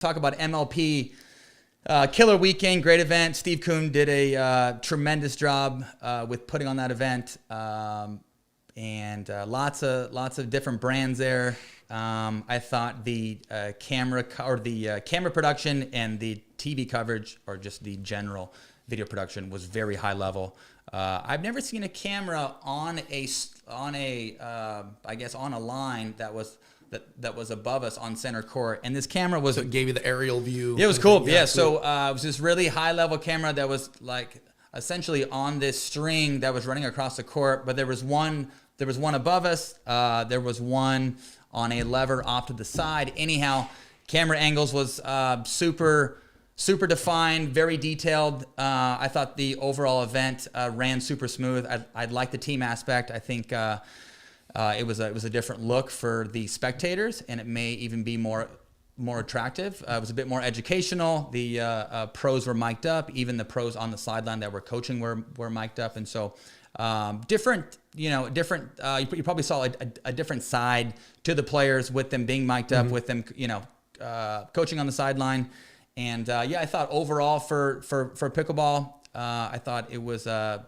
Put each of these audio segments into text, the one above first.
talk about MLP. Killer weekend, great event. Steve Kuhn did a tremendous job with putting on that event, and lots of different brands there. I thought the camera production and the TV coverage, or just the general video production, was very high level. I've never seen a camera on a line that was above us on center court, and this camera was. So it gave you the aerial view. Yeah, it was cool. Yeah, so it was this really high level camera that was like essentially on this string that was running across the court. But there was one above us. There was one on a lever off to the side. Anyhow, camera angles was super defined, very detailed. I thought the overall event ran super smooth. I like the team aspect. I think it was a different look for the spectators, and it may even be more attractive. It was a bit more educational. The pros were mic'd up. Even the pros on the sideline that were coaching were mic'd up, and so different. You probably saw a different side to the players with them being mic'd up, with them coaching on the sideline. And I thought overall for pickleball, I thought it was a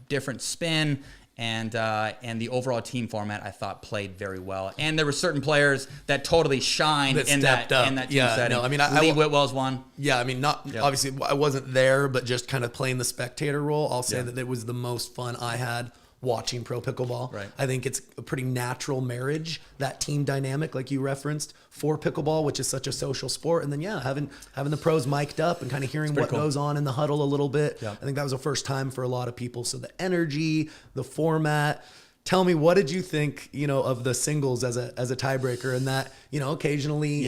different spin, and the overall team format I thought played very well. And there were certain players that totally shined in that team setting. No, I mean, Lee Whitwell's one. Yeah, I mean, obviously I wasn't there, but just kind of playing the spectator role, I'll say that it was the most fun I had watching pro pickleball. Right. I think it's a pretty natural marriage, that team dynamic, like you referenced, for pickleball, which is such a social sport. And then having the pros mic'd up and kind of hearing what goes on in the huddle a little bit. Yeah. I think that was the first time for a lot of people. So the energy, the format. Tell me, what did you think, of the singles as a tiebreaker, and that, occasionally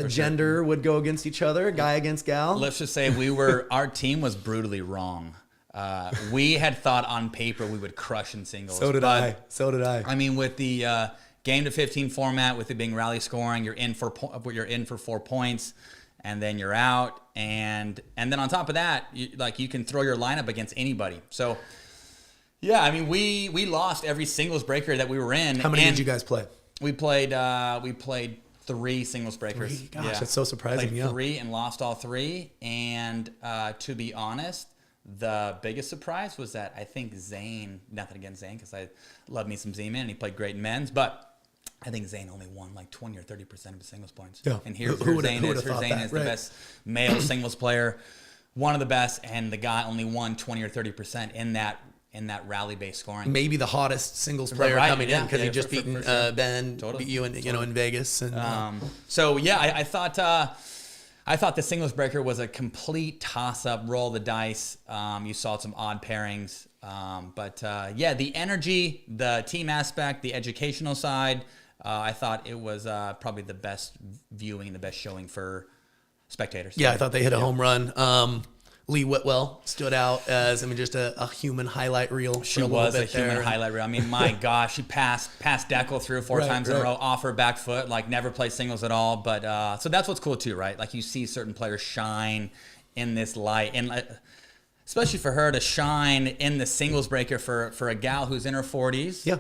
gender would go against each other, guy against gal? Let's just say our team was brutally wrong. We had thought on paper we would crush in singles. So did I. I mean, with the game to 15 format, with it being rally scoring, you're in for 4 points, and then you're out, and then on top of that, you can throw your lineup against anybody. So, yeah, I mean, we lost every singles breaker that we were in. How many did you guys play? We played 3 singles breakers. 3? Gosh, that's so surprising. Played 3 and lost all 3. And to be honest, the biggest surprise was that I think Zane, nothing against Zane because I love me some Z-Man and he played great in men's, but I think Zane only won like 20 or 30% of his singles points. Yeah. And here's Zane is. Zane is the best male singles player, one of the best, and the guy only won 20 or 30% in that rally-based scoring. Maybe the hottest singles player coming in because he just beaten Ben, beat you in Vegas. And I thought the singles breaker was a complete toss-up, roll the dice. You saw some odd pairings. But the energy, the team aspect, the educational side, I thought it was probably the best viewing, the best showing for spectators. Yeah, I thought they hit a home run. Lee Whitwell stood out as, just a human highlight reel. She was a human highlight reel. I mean, my gosh, she passed Deckel 3 or 4 times in a row off her back foot, like never played singles at all. But so that's what's cool too, right? Like you see certain players shine in this light, and especially for her to shine in the singles breaker for a gal who's in her 40s. Yeah.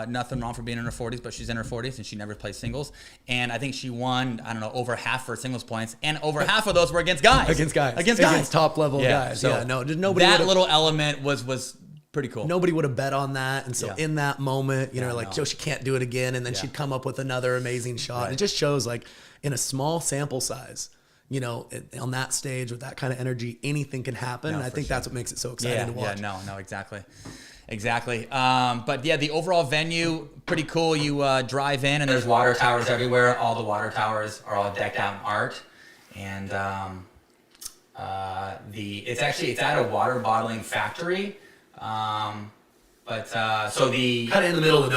Nothing wrong for being in her 40s, but she's in her 40s and she never plays singles. And I think she won, over half her singles points, and over half of those were against guys. Against top level guys. So nobody. That little element was pretty cool. Nobody would have bet on that, and so in that moment, she can't do it again, and then she'd come up with another amazing shot. Right. It just shows, like, in a small sample size, on that stage with that kind of energy, anything can happen. And I think that's what makes it so exciting to watch. Exactly. But the overall venue, pretty cool. You drive in and there's water towers everywhere. All the water towers are all decked out in art. And it's at a water bottling factory. So the kind of in the middle of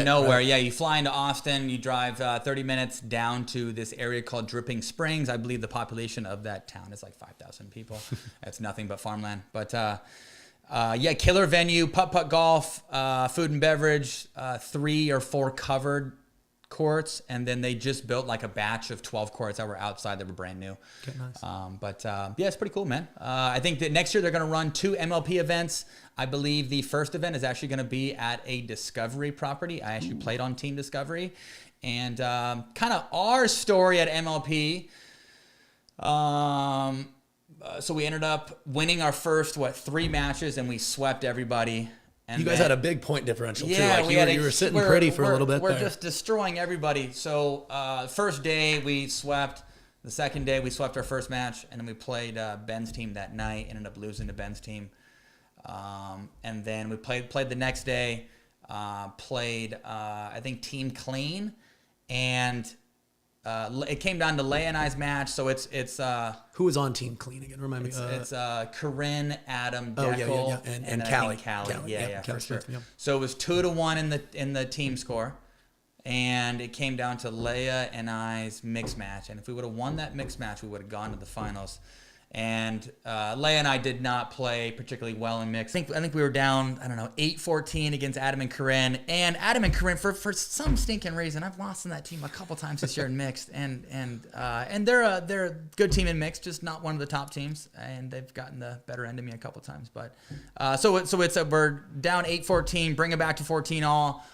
nowhere. Yeah. You fly into Austin, you drive 30 minutes down to this area called Dripping Springs. I believe the population of that town is like 5,000 people. That's nothing but farmland. But killer venue, putt golf, food and beverage, 3 or 4 covered courts, and then they just built like a batch of 12 courts that were outside that were brand new. Okay, nice. It's pretty cool, man. I think that next year they're going to run 2 MLP events. I believe the first event is actually going to be at a Discovery property. I actually played on Team Discovery, And kind of our story at MLP. So we ended up winning our first 3 matches, and we swept everybody. And you guys had a big point differential too. Yeah, Like you were sitting pretty for a little bit. We're just destroying everybody. So first day we swept. The second day we swept our first match, and then we played Ben's team that night. Ended up losing to Ben's team. And then we played the next day. I think Team Clean, and it came down to Leia and I's match. So it's who was on Team Clean again? Remind me. It's Corinne, Adam, Deckel, and Callie. Callie. Yeah, for sure. Yeah. So it was 2-1 in the team score, and it came down to Leia and I's mixed match. And if we would have won that mixed match, we would have gone to the finals. And Leia and I did not play particularly well in mixed. I think we were down, 8-14 against Adam and Corinne. And Adam and Corinne, for some stinking reason, I've lost in that team a couple times this year in mixed. And they're a good team in mixed, just not one of the top teams. And they've gotten the better end of me a couple times. But so we're down 8-14, bring it back to 14-all,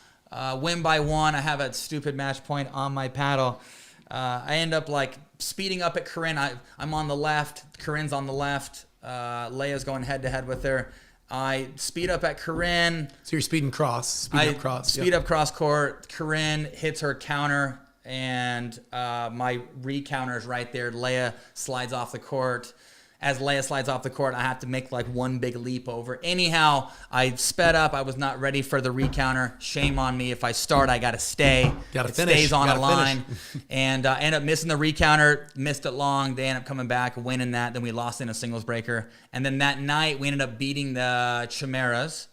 win by 1. I have a stupid match point on my paddle. I end up speeding up at Corinne. I'm on the left. Corinne's on the left. Leia's going head to head with her. I speed up at Corinne. So you're speeding cross. Speed up cross court. Corinne hits her counter, and my recounter is right there. Leia slides off the court. As Leia slides off the court, I have to make one big leap over. Anyhow, I sped up. I was not ready for the recounter. Shame on me. If I start, I got to stay. It stays on a line. And end up missing the recounter. Missed it long. They end up coming back, winning that. Then we lost in a singles breaker. And then that night, we ended up beating the Chimeras.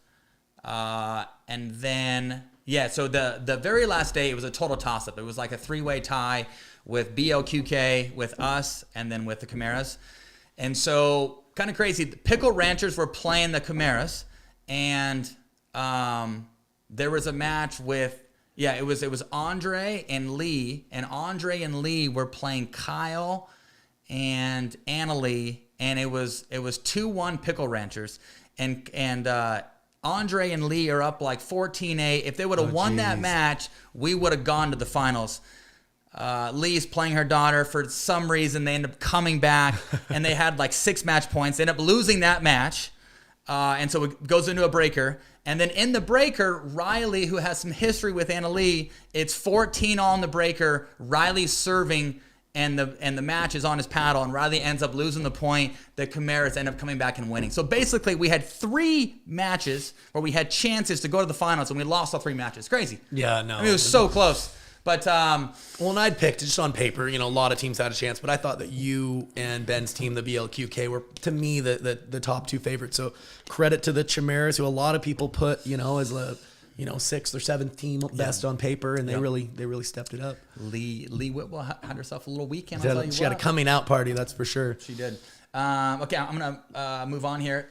And then, so the very last day, it was a total toss-up. It was like a 3-way tie with BLQK, with us, and then with the Chimeras. And so, kind of crazy. The Pickle Ranchers were playing the Chimeras, and there was a match with it was Andre and Lee, and Andre and Lee were playing Kyle and Annalie, and it was 2-1 Pickle Ranchers, and Andre and Lee are up 14-8. If they would have won that match, we would have gone to the finals. Lee's playing her daughter. For some reason, they end up coming back, and they had 6 match points. They end up losing that match, and so it goes into a breaker. And then in the breaker, Riley, who has some history with Anna Lee, it's 14-all in the breaker. Riley's serving, and the match is on his paddle, and Riley ends up losing the point. The Chimeras end up coming back and winning. So basically, we had 3 matches where we had chances to go to the finals, and we lost all 3 matches. Crazy. Yeah, no. It was so close. But and I'd picked just on paper, a lot of teams had a chance, but I thought that you and Ben's team, the BLQK, were to me the top 2 favorites. So credit to the Chimeras, who a lot of people put as a 6th or 7th team best on paper, and they really stepped it up. Lee Whitwell had herself a little weekend. She had a coming out party, that's for sure. She did. Okay, I'm gonna move on here.